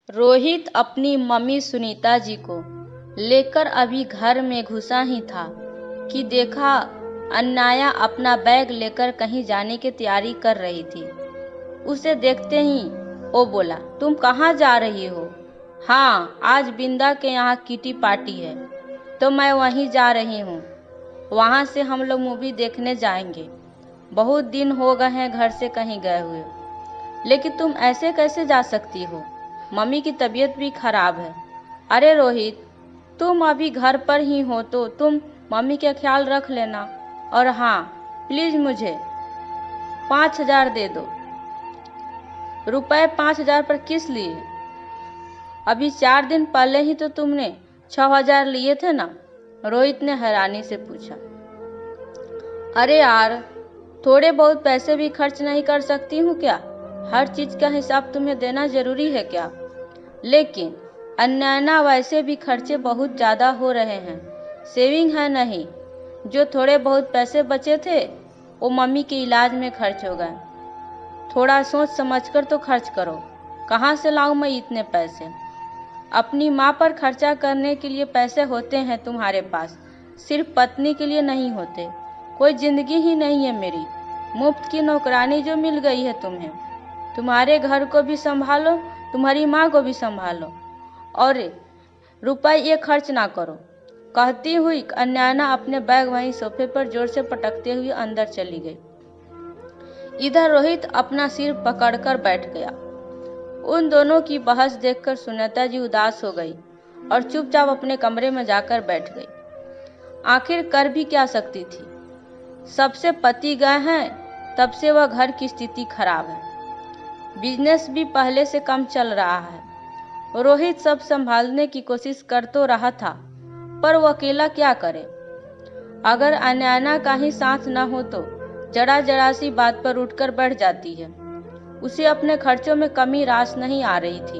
रोहित अपनी मम्मी सुनीता जी को लेकर अभी घर में घुसा ही था कि देखा अन्नाया अपना बैग लेकर कहीं जाने की तैयारी कर रही थी। उसे देखते ही वो बोला, तुम कहाँ जा रही हो? हाँ, आज बिंदा के यहाँ किटी पार्टी है तो मैं वहीं जा रही हूँ। वहाँ से हम लोग मूवी देखने जाएंगे। बहुत दिन हो गए हैं घर से कहीं गए हुए। लेकिन तुम ऐसे कैसे जा सकती हो? मम्मी की तबीयत भी खराब है। अरे रोहित, तुम अभी घर पर ही हो तो तुम मम्मी का ख्याल रख लेना। और हाँ, प्लीज मुझे 5,000 दे दो। रुपए 5,000 पर किस लिए? अभी 4 दिन पहले ही तो तुमने 6,000 लिए थे ना? रोहित ने हैरानी से पूछा। अरे यार, थोड़े बहुत पैसे भी खर्च नहीं कर सकती हूँ क्या? हर चीज का हिसाब तुम्हें देना जरूरी है क्या? लेकिन अन्नैना, वैसे भी खर्चे बहुत ज्यादा हो रहे हैं। सेविंग है नहीं। जो थोड़े बहुत पैसे बचे थे वो मम्मी के इलाज में खर्च हो गए। थोड़ा सोच समझकर तो खर्च करो। कहाँ से लाऊं मैं इतने पैसे? अपनी माँ पर खर्चा करने के लिए पैसे होते हैं तुम्हारे पास, सिर्फ पत्नी के लिए नहीं होते। कोई जिंदगी ही नहीं है मेरी। मुफ्त की नौकरानी जो मिल गई है तुम्हें। तुम्हारे घर को भी संभालो, तुम्हारी माँ को भी संभालो, और रुपए ये खर्च ना करो। कहती हुई अन्नैना अपने बैग वहीं सोफे पर जोर से पटकते हुए अंदर चली गई। इधर रोहित अपना सिर पकड़कर बैठ गया। उन दोनों की बहस देखकर सुनीता जी उदास हो गई और चुपचाप अपने कमरे में जाकर बैठ गई। आखिर कर भी क्या सकती थी? सबसे पति गए हैं तब से वह घर की स्थिति खराब है। बिजनेस भी पहले से कम चल रहा है। रोहित सब संभालने की कोशिश कर तो रहा था, पर वो अकेला क्या करे? अगर अन्नैना का ही साथ न हो तो जरा जरा सी बात पर उठकर बैठ जाती है। उसे अपने खर्चों में कमी रास नहीं आ रही थी।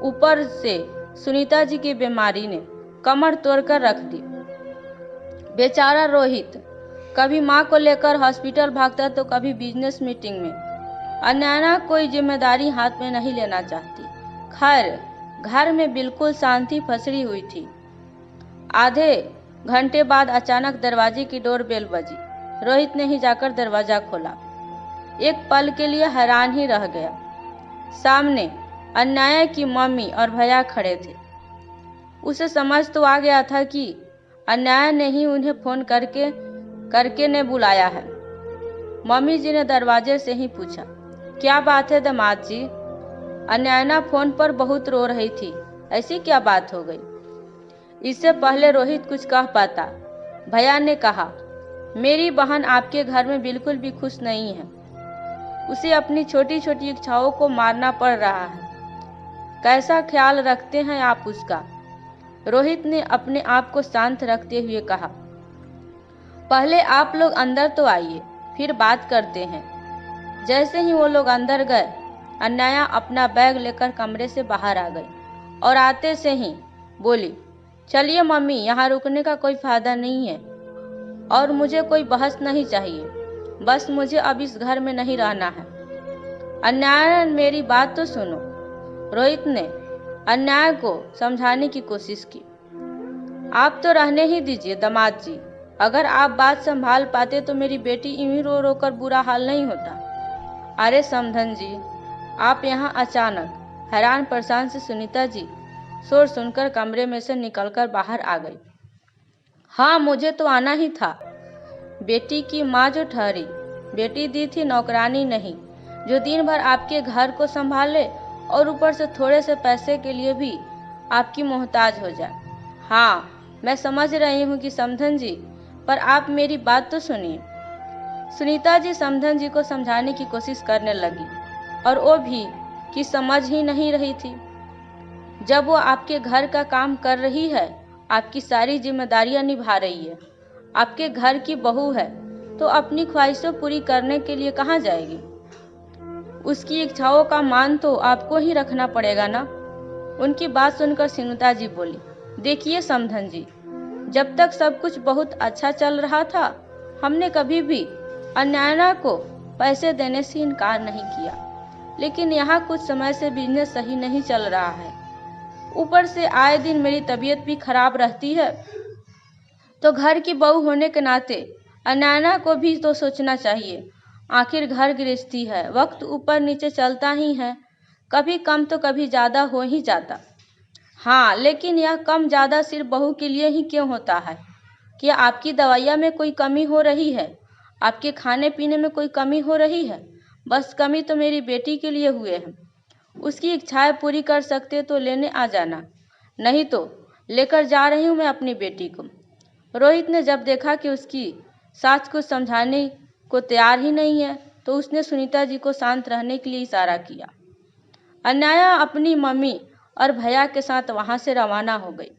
ऊपर से सुनीता जी की बीमारी ने कमर तोड़कर रख दी। बेचारा रोहित कभी माँ को लेकर हॉस्पिटल भागता तो कभी बिजनेस मीटिंग में। अन्नैना कोई जिम्मेदारी हाथ में नहीं लेना चाहती। खैर, घर में बिल्कुल शांति फसरी हुई थी। आधे घंटे बाद अचानक दरवाजे की डोरबेल बजी। रोहित ने ही जाकर दरवाजा खोला। एक पल के लिए हैरान ही रह गया। सामने अन्नैया की मम्मी और भैया खड़े थे। उसे समझ तो आ गया था कि अन्नैया ने ही उन्हें फोन करके ने बुलाया है। मम्मी जी ने दरवाजे से ही पूछा, क्या बात है दामाद जी? अन्नैया फोन पर बहुत रो रही थी। ऐसी क्या बात हो गई? इससे पहले रोहित कुछ कह पाता, भैया ने कहा, मेरी बहन आपके घर में बिल्कुल भी खुश नहीं है। उसे अपनी छोटी छोटी इच्छाओं को मारना पड़ रहा है। कैसा ख्याल रखते हैं आप उसका? रोहित ने अपने आप को शांत रखते हुए कहा, पहले आप लोग अंदर तो आइए, फिर बात करते हैं। जैसे ही वो लोग अंदर गए, अन्नैया अपना बैग लेकर कमरे से बाहर आ गई और आते से ही बोली, चलिए मम्मी, यहाँ रुकने का कोई फायदा नहीं है और मुझे कोई बहस नहीं चाहिए। बस मुझे अब इस घर में नहीं रहना है। अन्नैया, मेरी बात तो सुनो। रोहित ने अन्नैया को समझाने की कोशिश की। आप तो रहने ही दीजिए दामाद जी। अगर आप बात संभाल पाते तो मेरी बेटी यूं ही रो रो कर बुरा हाल नहीं होता। अरे समधन जी, आप यहाँ अचानक? हैरान परेशान से सुनीता जी शोर सुनकर कमरे में से निकलकर बाहर आ गई। हाँ, मुझे तो आना ही था। बेटी की माँ जो ठहरी, बेटी दी थी नौकरानी नहीं, जो दिन भर आपके घर को संभाले और ऊपर से थोड़े से पैसे के लिए भी आपकी मोहताज हो जाए। हाँ, मैं समझ रही हूँ कि समधन जी, पर आप मेरी बात तो सुनिए। सुनीता जी समधन जी को समझाने की कोशिश करने लगी और वो भी कि समझ ही नहीं रही थी। जब वो आपके घर का काम कर रही है, आपकी सारी जिम्मेदारियां निभा रही है, आपके घर की बहू है, तो अपनी ख्वाहिशों पूरी करने के लिए कहाँ जाएगी? उसकी इच्छाओं का मान तो आपको ही रखना पड़ेगा ना। उनकी बात सुनकर सुनीता जी बोली, देखिए समधन जी, जब तक सब कुछ बहुत अच्छा चल रहा था, हमने कभी भी अन्नैया को पैसे देने से इनकार नहीं किया। लेकिन यहाँ कुछ समय से बिजनेस सही नहीं चल रहा है। ऊपर से आए दिन मेरी तबीयत भी खराब रहती है। तो घर की बहू होने के नाते अनन्या को भी तो सोचना चाहिए। आखिर घर गृहस्थी है, वक्त ऊपर नीचे चलता ही है, कभी कम तो कभी ज़्यादा हो ही जाता। हाँ, लेकिन यह कम ज़्यादा सिर्फ बहू के लिए ही क्यों होता है? क्या आपकी दवाइयाँ में कोई कमी हो रही है? आपके खाने पीने में कोई कमी हो रही है? बस कमी तो मेरी बेटी के लिए हुए हैं। उसकी इच्छाएं पूरी कर सकते तो लेने आ जाना, नहीं तो लेकर जा रही हूँ मैं अपनी बेटी को। रोहित ने जब देखा कि उसकी सास कुछ समझाने को तैयार ही नहीं है, तो उसने सुनीता जी को शांत रहने के लिए इशारा किया। अनन्या अपनी मम्मी और भैया के साथ वहां से रवाना हो गई।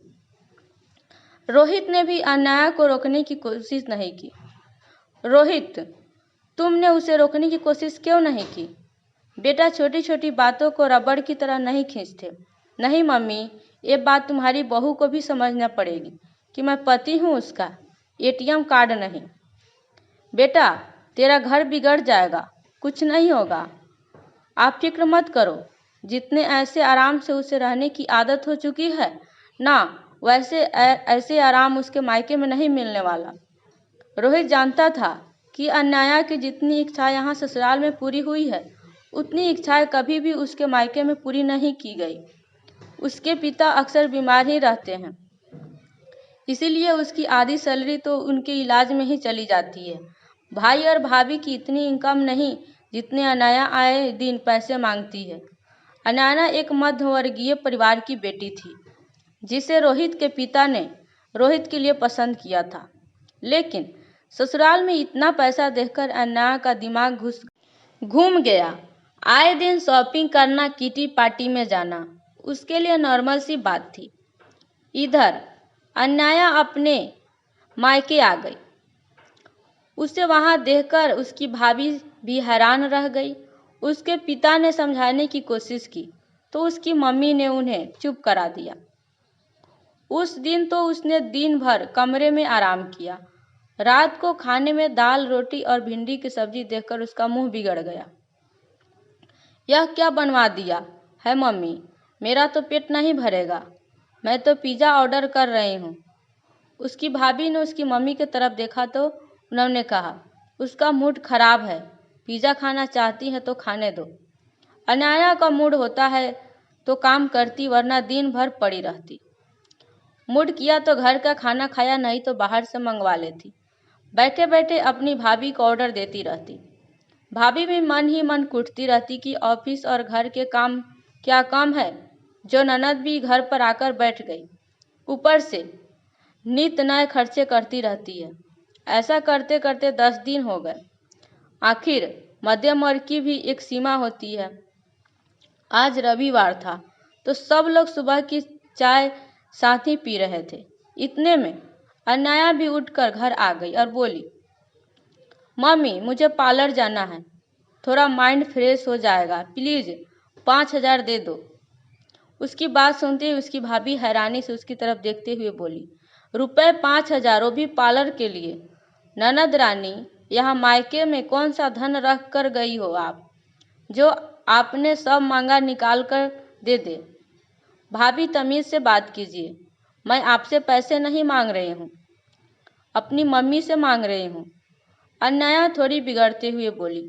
रोहित ने भी अनन्या को रोकने की कोशिश नहीं की। रोहित, तुमने उसे रोकने की कोशिश क्यों नहीं की? बेटा छोटी छोटी बातों को रबड़ की तरह नहीं खींचते। नहीं मम्मी, ये बात तुम्हारी बहू को भी समझना पड़ेगी कि मैं पति हूँ उसका, एटीएम कार्ड नहीं। बेटा, तेरा घर बिगड़ जाएगा, कुछ नहीं होगा, आप फिक्र मत करो। जितने ऐसे आराम से उसे रहने की आदत हो चुकी है ना, वैसे ऐसे आराम उसके मायके में नहीं मिलने वाला। रोहित जानता था कि अनन्या की जितनी इच्छा यहाँ ससुराल में पूरी हुई है, उतनी इच्छाएं कभी भी उसके मायके में पूरी नहीं की गई। उसके पिता अक्सर बीमार ही रहते हैं, इसीलिए उसकी आधी सैलरी तो उनके इलाज में ही चली जाती है। भाई और भाभी की इतनी इनकम नहीं जितने अनन्या आए दिन पैसे मांगती है। अनन्या एक मध्यवर्गीय परिवार की बेटी थी, जिसे रोहित के पिता ने रोहित के लिए पसंद किया था। लेकिन ससुराल में इतना पैसा देखकर अनन्या का दिमाग घूम गया। आए दिन शॉपिंग करना, किटी पार्टी में जाना उसके लिए नॉर्मल सी बात थी। इधर अनन्या अपने मायके आ गई। उसे वहां देखकर उसकी भाभी भी हैरान रह गई। उसके पिता ने समझाने की कोशिश की तो उसकी मम्मी ने उन्हें चुप करा दिया। उस दिन तो उसने दिन भर कमरे में आराम किया। रात को खाने में दाल रोटी और भिंडी की सब्जी देखकर उसका मुंह बिगड़ गया। यह क्या बनवा दिया है मम्मी? मेरा तो पेट नहीं भरेगा, मैं तो पिज़्ज़ा ऑर्डर कर रही हूँ। उसकी भाभी ने उसकी मम्मी की तरफ देखा तो उन्होंने कहा, उसका मूड खराब है, पिज़्ज़ा खाना चाहती है तो खाने दो। अनन्या का मूड होता है तो काम करती, वरना दिन भर पड़ी रहती। मूड किया तो घर का खाना खाया, नहीं तो बाहर से मंगवा लेती। बैठे बैठे अपनी भाभी को ऑर्डर देती रहती। भाभी भी मन ही मन कुटती रहती कि ऑफिस और घर के काम क्या कम है, जो ननद भी घर पर आकर बैठ गई। ऊपर से नित नए खर्चे करती रहती है। ऐसा करते करते 10 दिन हो गए। आखिर मध्यम वर्ग की भी एक सीमा होती है। आज रविवार था तो सब लोग सुबह की चाय साथ ही पी रहे थे। इतने में अनन्या भी उठकर घर आ गई और बोली, मम्मी मुझे पार्लर जाना है, थोड़ा माइंड फ्रेश हो जाएगा, प्लीज़ 5,000 दे दो। उसकी बात सुनते ही उसकी भाभी हैरानी से उसकी तरफ देखते हुए बोली, रुपए 5,000, वो भी पार्लर के लिए? ननद रानी, यहाँ मायके में कौन सा धन रख कर गई हो आप, जो आपने सब मांगा निकाल कर दे दे? भाभी तमीज़ से बात कीजिए, मैं आपसे पैसे नहीं मांग रही हूँ, अपनी मम्मी से मांग रही हूँ। अनन्या थोड़ी बिगड़ते हुए बोली,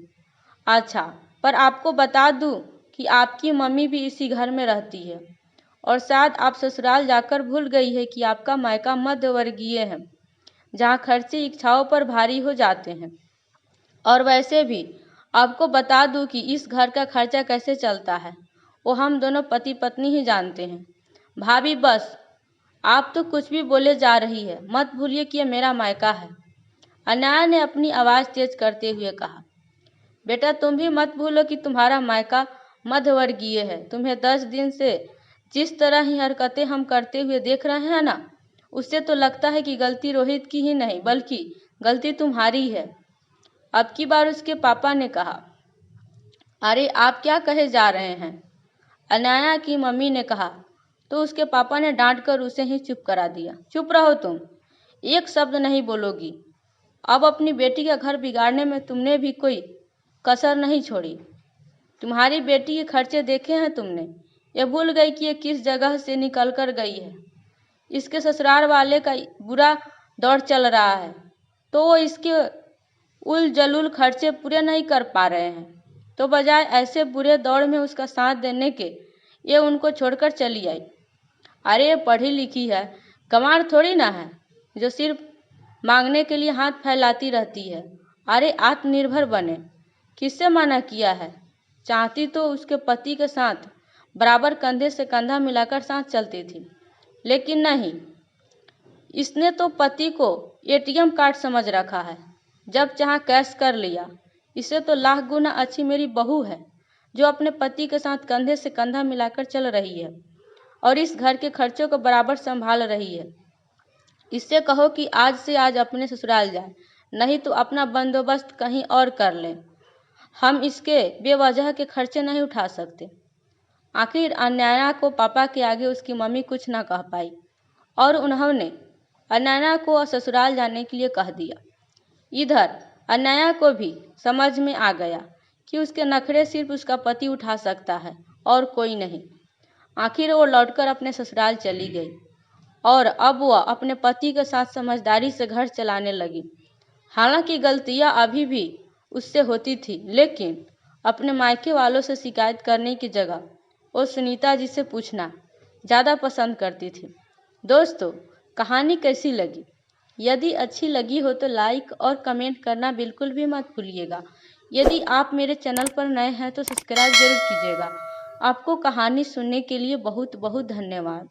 अच्छा, पर आपको बता दूँ कि आपकी मम्मी भी इसी घर में रहती है, और शायद आप ससुराल जाकर भूल गई है कि आपका मायका मध्यवर्गीय है, जहाँ खर्चे इच्छाओं पर भारी हो जाते हैं। और वैसे भी आपको बता दूं कि इस घर का खर्चा कैसे चलता है, वो हम दोनों पति पत्नी ही जानते हैं। भाभी बस, आप तो कुछ भी बोले जा रही है, मत भूलिए कि ये मेरा मायका है। अनन्या ने अपनी आवाज़ तेज करते हुए कहा, बेटा तुम भी मत भूलो कि तुम्हारा मायका मध्यवर्गीय है। तुम्हें 10 दिन से जिस तरह ही हरकतें हम करते हुए देख रहे हैं ना, उससे तो लगता है कि गलती रोहित की ही नहीं बल्कि गलती तुम्हारी है। अब की बार उसके पापा ने कहा। अरे आप क्या कहे जा रहे हैं? अनन्या की मम्मी ने कहा तो उसके पापा ने डांटकर उसे ही चुप करा दिया। चुप रहो तुम, एक शब्द नहीं बोलोगी। अब अपनी बेटी का घर बिगाड़ने में तुमने भी कोई कसर नहीं छोड़ी। तुम्हारी बेटी के खर्चे देखे हैं तुमने? ये भूल गई कि ये किस जगह से निकल कर गई है। इसके ससुराल वाले का बुरा दौर चल रहा है, तो वो इसके उल जलूल खर्चे पूरे नहीं कर पा रहे हैं, तो बजाय ऐसे बुरे दौर में उसका साथ देने के ये उनको छोड़कर चली आई। अरे ये पढ़ी लिखी है, गंवार थोड़ी ना है जो सिर्फ मांगने के लिए हाथ फैलाती रहती है। अरे आत्मनिर्भर बने। किससे मना किया है? चाहती तो उसके पति के साथ बराबर कंधे से कंधा मिलाकर साथ चलती थी, लेकिन नहीं, इसने तो पति को एटीएम कार्ड समझ रखा है, जब चाहा कैश कर लिया। इसे तो लाख गुना अच्छी मेरी बहू है जो अपने पति के साथ कंधे से कंधा मिलाकर चल रही है और इस घर के खर्चों को बराबर संभाल रही है। इससे कहो कि आज से आज अपने ससुराल जाए, नहीं तो अपना बंदोबस्त कहीं और कर ले। हम इसके बेवजह के खर्चे नहीं उठा सकते। आखिर अनन्या को पापा के आगे उसकी मम्मी कुछ न कह पाई और उन्होंने अनन्या को ससुराल जाने के लिए कह दिया। इधर अनन्या को भी समझ में आ गया कि उसके नखरे सिर्फ उसका पति उठा सकता है और कोई नहीं। आखिर वो लौटकर अपने ससुराल चली गई और अब वह अपने पति के साथ समझदारी से घर चलाने लगी। हालांकि गलतियां अभी भी उससे होती थी, लेकिन अपने मायके वालों से शिकायत करने की जगह वो सुनीता जी से पूछना ज़्यादा पसंद करती थी। दोस्तों, कहानी कैसी लगी? यदि अच्छी लगी हो तो लाइक और कमेंट करना बिल्कुल भी मत भूलिएगा। यदि आप मेरे चैनल पर नए हैं तो सब्सक्राइब जरूर कीजिएगा। आपको कहानी सुनने के लिए बहुत बहुत धन्यवाद।